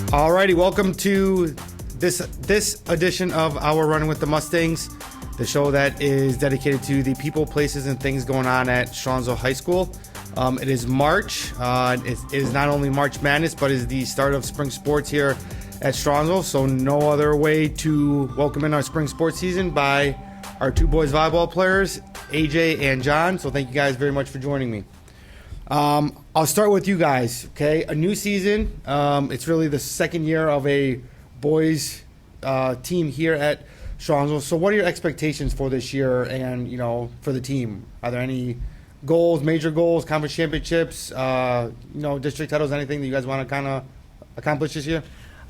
Alrighty, welcome to this edition of Our Running with the Mustangs, the show that is dedicated to the people, places, and things going on at Strongsville High School. It is March. It is not only March Madness, but is the start of spring sports here at Strongsville. So no other way to welcome in our spring sports season by our two boys volleyball players, AJ and John. So thank you guys very much for joining me. I'll start with you guys, okay? A new season. It's really the second year of a boys team here at Strongsville. So what are your expectations for this year and, for the team? Are there any goals, major goals, conference championships, district titles, anything that you guys want to kind of accomplish this year?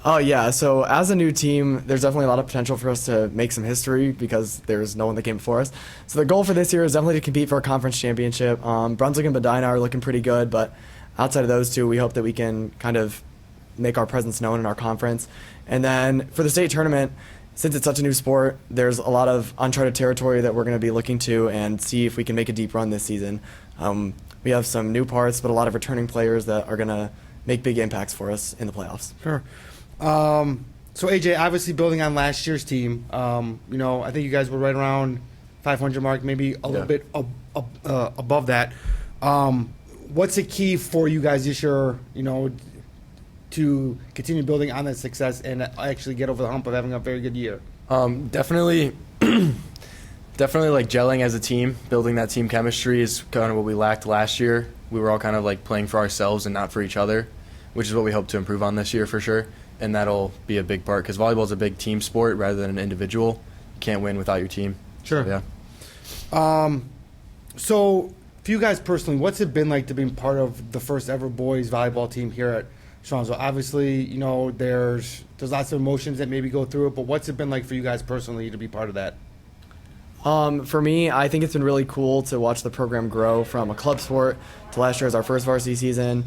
Oh, yeah. So as a new team, there's definitely a lot of potential for us to make some history because there's no one that came before us. So the goal for this year is definitely to compete for a conference championship. Brunswick and Medina are looking pretty good, but outside of those two, we hope that we can kind of make our presence known in our conference. And then for the state tournament, since it's such a new sport, there's a lot of uncharted territory that we're going to be looking to and see if we can make a deep run this season. We have some new parts, but a lot of returning players that are going to make big impacts for us in the playoffs. Sure. So AJ, obviously building on last year's team, I think you guys were right around 500 mark, maybe a little bit above that. What's the key for you guys this year, to continue building on that success and actually get over the hump of having a very good year? Definitely like gelling as a team, building that team chemistry is kind of what we lacked last year. We were all kind of like playing for ourselves and not for each other, which is what we hope to improve on this year for sure. And that'll be a big part because volleyball is a big team sport rather than an individual. You can't win without your team. Sure. So, yeah. So for you guys personally, what's it been like to be part of the first ever boys volleyball team here at Strongsville? Obviously, there's lots of emotions that maybe go through it, but what's it been like for you guys personally to be part of that? For me, I think it's been really cool to watch the program grow from a club sport to last year as our first varsity season.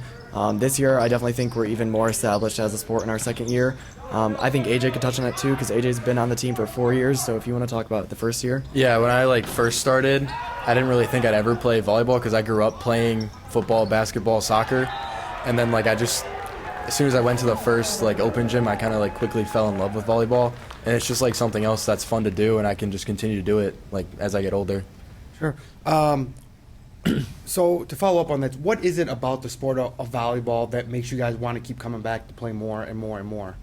This year, I definitely think we're even more established as a sport in our second year. I think AJ could touch on that too because AJ's been on the team for 4 years. So if you want to talk about the first year. Yeah, when I first started, I didn't really think I'd ever play volleyball because I grew up playing football, basketball, soccer. And then as soon as I went to the first open gym, I kind of quickly fell in love with volleyball. And it's just something else that's fun to do, and I can just continue to do it as I get older. Sure. So to follow up on that, what is it about the sport of volleyball that makes you guys want to keep coming back to play more and more and more?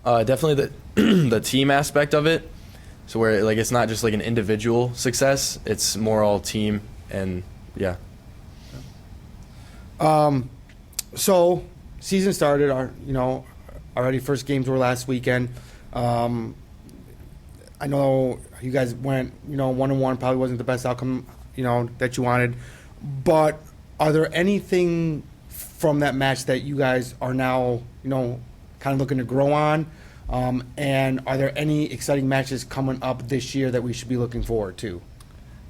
Definitely the team aspect of it. So where it's not just an individual success, it's more all team and yeah. So season started. Already first games were last weekend. I know you guys went 1-1. Probably wasn't the best outcome that you wanted. But are there anything from that match that you guys are now kind of looking to grow on? And are there any exciting matches coming up this year that we should be looking forward to?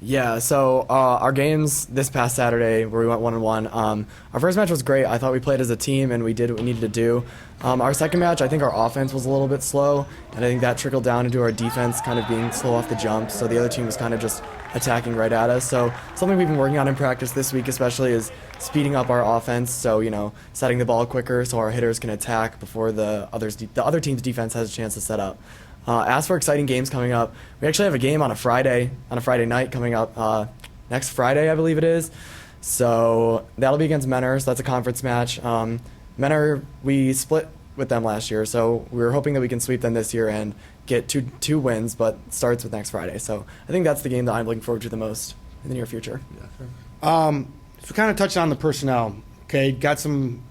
Yeah, so our games this past Saturday where we went 1-1, our first match was great. I thought we played as a team and we did what we needed to do. Our second match, I think our offense was a little bit slow, and I think that trickled down into our defense kind of being slow off the jump, so the other team was kind of just attacking right at us. So something we've been working on in practice this week especially is speeding up our offense, so setting the ball quicker so our hitters can attack before the other team's defense has a chance to set up. As for exciting games coming up, we actually have a game on a Friday night coming up next Friday, I believe it is. So that'll be against Menor, so that's a conference match. Menor, we split with them last year, so we're hoping that we can sweep them this year and get two wins, but it starts with next Friday. So I think that's the game that I'm looking forward to the most in the near future. Yeah, sure. So we kind of touched on the personnel. Okay, got some,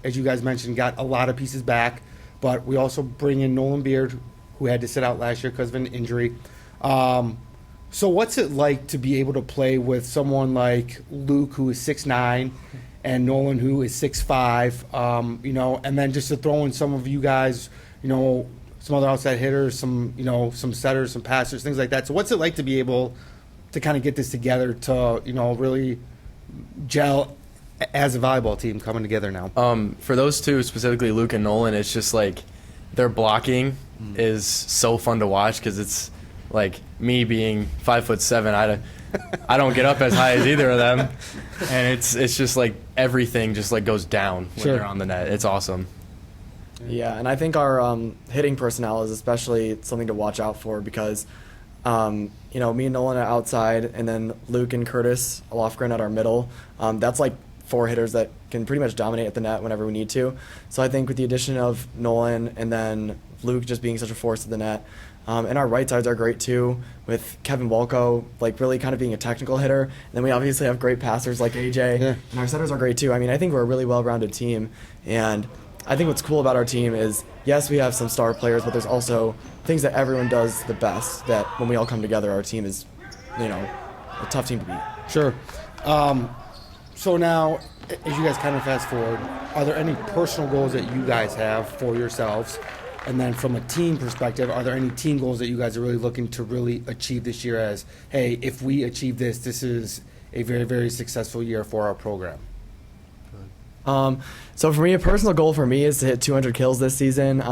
as you guys mentioned, got a lot of pieces back, but we also bring in Nolan Beard, who had to sit out last year because of an injury. So what's it like to be able to play with someone like Luke, who is 6'9", and Nolan, who is 6'5", and then just to throw in some of you guys, some other outside hitters, some setters, some passers, things like that. So what's it like to be able to kind of get this together to, really gel as a volleyball team coming together now? For those two, specifically Luke and Nolan, it's just their blocking is so fun to watch because it's me being 5'7", I don't get up as high as either of them, and it's just everything just goes down when Sure. they're on the net. It's awesome. Yeah, and I think our hitting personnel is especially something to watch out for because, me and Nolan are outside, and then Luke and Curtis Lofgren at our middle. That's like 4 hitters that can pretty much dominate at the net whenever we need to. So I think with the addition of Nolan and then Luke just being such a force at the net, and our right sides are great too, with Kevin Walko like really kind of being a technical hitter. And then we obviously have great passers like AJ, and our setters are great too. I mean, I think we're a really well-rounded team, and I think what's cool about our team is, yes, we have some star players, but there's also things that everyone does the best, that when we all come together, our team is, a tough team to beat. Sure. So now, as you guys kind of fast forward, are there any personal goals that you guys have for yourselves? And then from a team perspective, are there any team goals that you guys are really looking to really achieve this year as, hey, if we achieve this, this is a very, very successful year for our program? So for me, a personal goal for me is to hit 200 kills this season.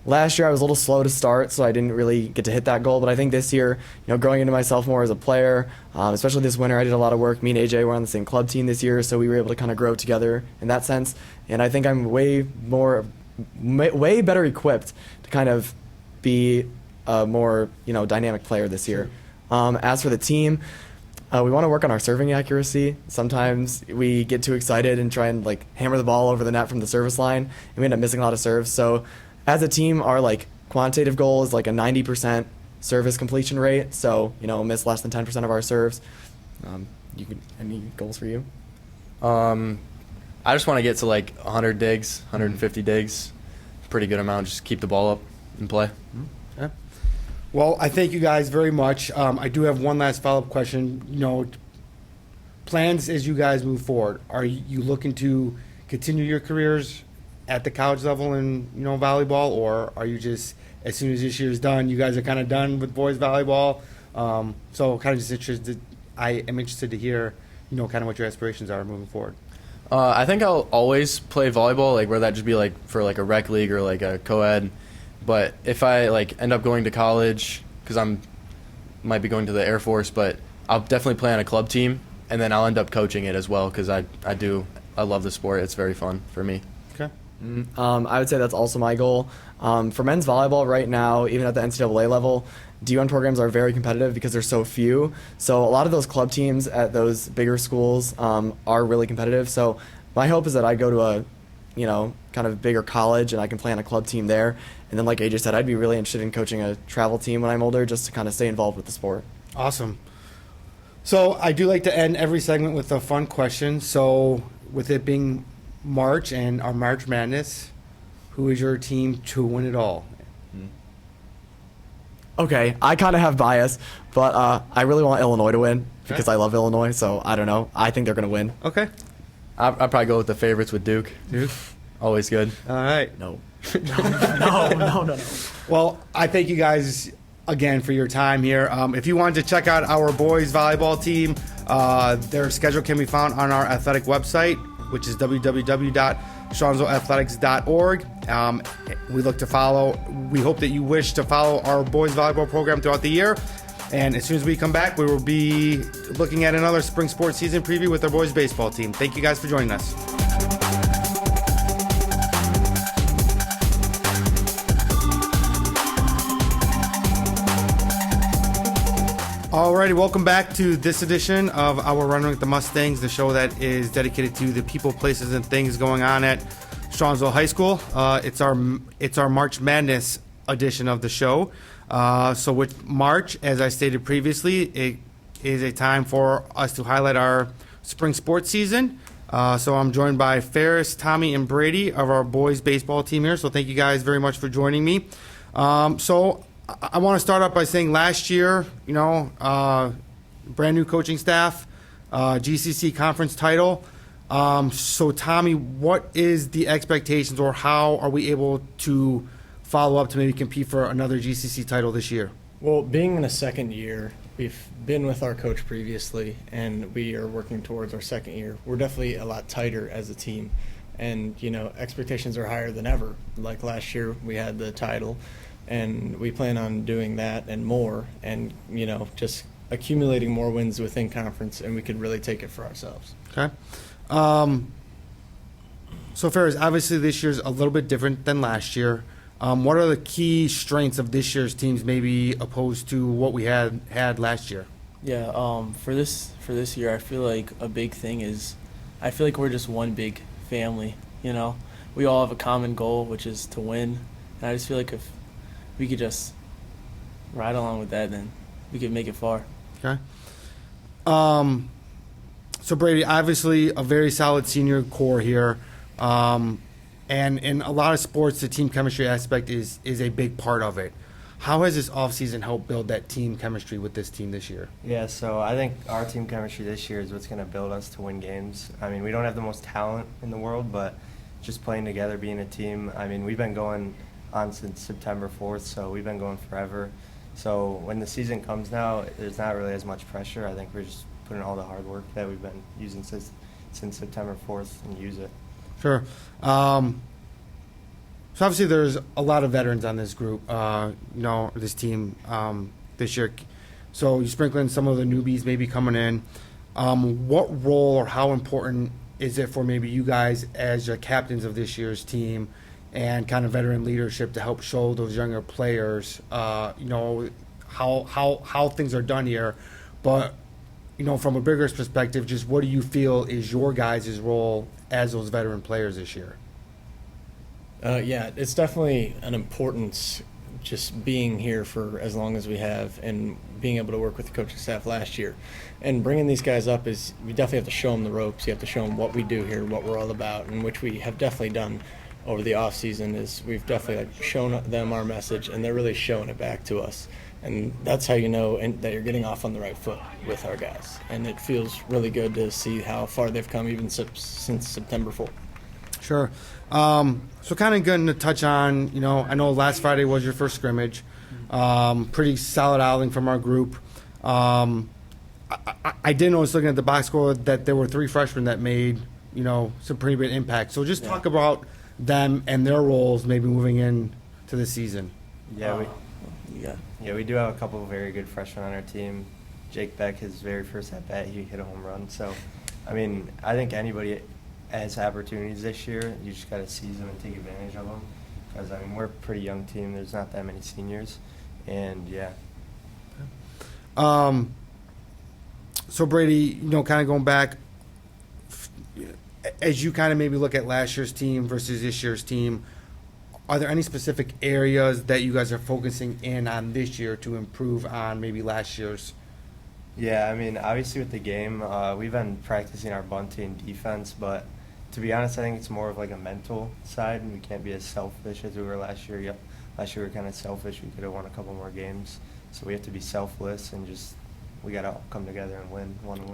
Last year I was a little slow to start, so I didn't really get to hit that goal. But I think this year, growing into my sophomore as a player, especially this winter, I did a lot of work. Me and AJ were on the same club team this year, so we were able to kind of grow together in that sense. And I think I'm way better equipped to kind of be a more dynamic player this year. As for the team, we want to work on our serving accuracy. Sometimes we get too excited and try and hammer the ball over the net from the service line, and we end up missing a lot of serves. So as a team, our quantitative goal is a 90% service completion rate. So miss less than 10% of our serves. Any goals for you? I just want to get to 100 digs, 150 digs. Pretty good amount. Just keep the ball up and play. Okay. Well, I thank you guys very much. I do have one last follow-up question. Plans as you guys move forward. Are you looking to continue your careers at the college level in volleyball, or are you just, as soon as this year is done, you guys are kind of done with boys volleyball? So kind of just interested. I am interested to hear kind of what your aspirations are moving forward. I think I'll always play volleyball, whether that just be for a rec league or a co-ed. But if I end up going to college, because might be going to the Air Force, but I'll definitely play on a club team, and then I'll end up coaching it as well because I love the sport. It's very fun for me. Okay. I would say that's also my goal. For men's volleyball right now, even at the NCAA level, D1 programs are very competitive because there's so few. So a lot of those club teams at those bigger schools are really competitive. So my hope is that I go to a kind of bigger college and I can play on a club team there. And then like AJ said, I'd be really interested in coaching a travel team when I'm older just to kind of stay involved with the sport. Awesome. So I do like to end every segment with a fun question. So with it being March and our March Madness, who is your team to win it all? Okay, I kind of have bias, but I really want Illinois to win because I love Illinois, so I don't know. I think they're going to win. Okay. I'll probably go with the favorites with Duke. Duke? Always good. All right. No. No. Well, I thank you guys again for your time here. If you wanted to check out our boys volleyball team, their schedule can be found on our athletic website, which is www.strongsvilleathletics.org. We hope that you wish to follow our boys volleyball program throughout the year. And as soon as we come back, we will be looking at another spring sports season preview with our boys baseball team. Thank you guys for joining us. Alrighty, welcome back to this edition of our Running with the Mustangs, the show that is dedicated to the people, places, and things going on at Strongsville High School. It's our March Madness edition of the show. So with March, as I stated previously, it is a time for us to highlight our spring sports season. So I'm joined by Ferris, Tommy, and Brady of our boys baseball team here. So thank you guys very much for joining me. So I want to start off by saying last year, brand new coaching staff, GCC conference title. So Tommy, what is the expectations, or how are we able to follow up to maybe compete for another GCC title this year? Well, being in a second year, we've been with our coach previously, and we are working towards our second year. We're definitely a lot tighter as a team, and expectations are higher than ever. Like last year, we had the title, and we plan on doing that and more, and just accumulating more wins within conference, and we could really take it for ourselves. Okay. So Ferris, obviously this year's a little bit different than last year. What are the key strengths of this year's teams, maybe opposed to what we had last year? Yeah, for this year, I feel like a big thing is, I feel like we're just one big family. You know, we all have a common goal, which is to win. And I just feel like if we could just ride along with that, then we could make it far. Okay. So Brady, obviously a very solid senior core here, and in a lot of sports, the team chemistry aspect is a big part of it. How has this offseason helped build that team chemistry with this team this year? Yeah, so I think our team chemistry this year is what's going to build us to win games. I mean, we don't have the most talent in the world, but just playing together, being a team, I mean, we've been going on since September 4th, so we've been going forever. So when the season comes now, there's not really as much pressure. I think we're just putting all the hard work that we've been using since September 4th and use it. Sure. So obviously there's a lot of veterans on this group, this team this year. So you sprinkle in some of the newbies maybe coming in. What role or how important is it for maybe you guys as the captains of this year's team and kind of veteran leadership to help show those younger players, how things are done here? But, from a bigger perspective, just what do you feel is your guys' role as those veteran players this year? Yeah, it's definitely an importance just being here for as long as we have and being able to work with the coaching staff last year. And bringing these guys up is we definitely have to show them the ropes. You have to show them what we do here, what we're all about, and which we have definitely done over the off season. Is we've definitely shown them our message, and they're really showing it back to us. And that's how you know that you're getting off on the right foot with our guys. And it feels really good to see how far they've come even since September 4th. Sure. So kind of going to touch on, I know last Friday was your first scrimmage. Pretty solid outing from our group. I did notice looking at the box score that there were 3 freshmen that made, some pretty big impact. So just talk about them and their roles maybe moving in to the season. Yeah, we do have a couple of very good freshmen on our team. Jake Beck, his very first at bat, he hit a home run. So, I mean, I think anybody has opportunities this year. You just got to seize them and take advantage of them. Because, I mean, we're a pretty young team. There's not that many seniors. And, yeah. So, Brady, kind of going back, as you kind of maybe look at last year's team versus this year's team, are there any specific areas that you guys are focusing in on this year to improve on maybe last year's? Yeah, I mean, obviously with the game, we've been practicing our bunting defense, but to be honest, I think it's more of like a mental side, and we can't be as selfish as we were last year. Yep. Last year we were kind of selfish. We could have won a couple more games. So we have to be selfless and just we got to all come together and want to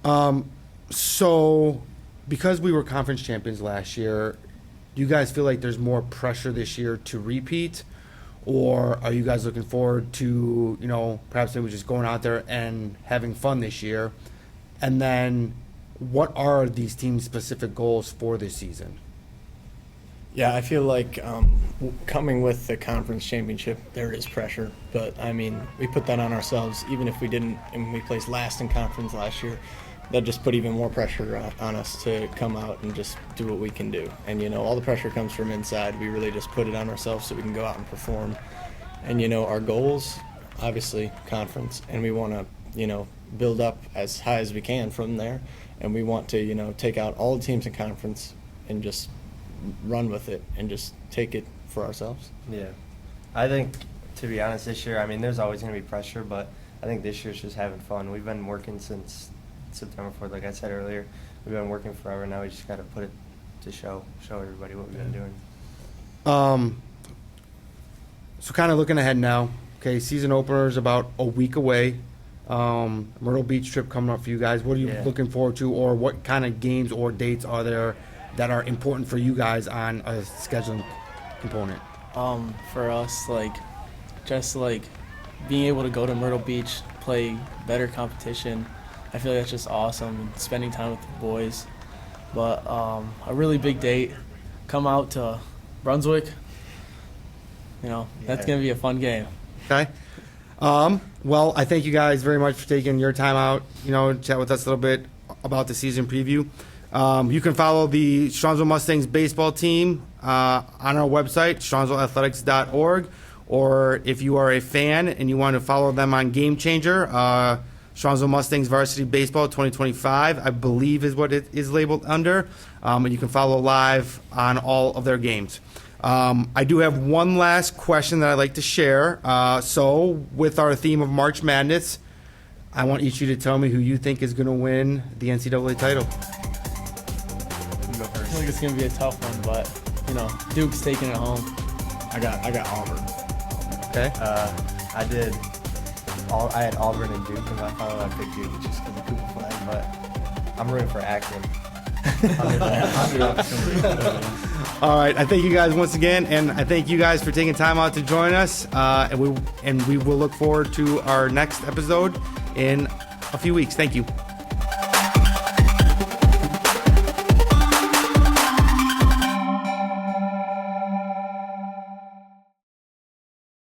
win. So because we were conference champions last year, do you guys feel like there's more pressure this year to repeat? Or are you guys looking forward to, perhaps maybe just going out there and having fun this year? And then what are these team specific goals for this season? Yeah, I feel like coming with the conference championship, there is pressure. But, I mean, we put that on ourselves. Even if we didn't, and we placed last in conference last year, that just put even more pressure on us to come out and just do what we can do. And, all the pressure comes from inside. We really just put it on ourselves so we can go out and perform. And, our goals, obviously, conference. And we want to, build up as high as we can from there. And we want to, take out all the teams in conference and just run with it and just take it for ourselves. Yeah. I think, to be honest, this year, I mean, there's always going to be pressure, but I think this year's just having fun. We've been working since September 4th, like I said earlier. We've been working forever. Now we just got to put it to show everybody what we've been doing. So kind of looking ahead now, okay, season opener is about a week away. Myrtle Beach trip coming up for you guys. What are you looking forward to, or what kind of games or dates are there that are important for you guys on a scheduling component? For us, just being able to go to Myrtle Beach, play better competition, I feel like that's just awesome, and spending time with the boys. But a really big date, come out to Brunswick. That's going to be a fun game. Okay. Well, I thank you guys very much for taking your time out, chat with us a little bit about the season preview. You can follow the Strongsville Mustangs baseball team on our website, strongsvilleathletics.org, or if you are a fan and you want to follow them on Game Changer, Strongsville Mustangs Varsity Baseball 2025, I believe is what it is labeled under, and you can follow live on all of their games. I do have one last question that I'd like to share. So with our theme of March Madness, I want each of you to tell me who you think is going to win the NCAA title. I feel like it's gonna be a tough one, but Duke's taking it home. I got Auburn. Okay. I had Auburn and Duke, and I thought I picked Duke just because of the Cooper flag, but I'm rooting for Akron. All right. I thank you guys once again, and I thank you guys for taking time out to join us. And we will look forward to our next episode in a few weeks. Thank you.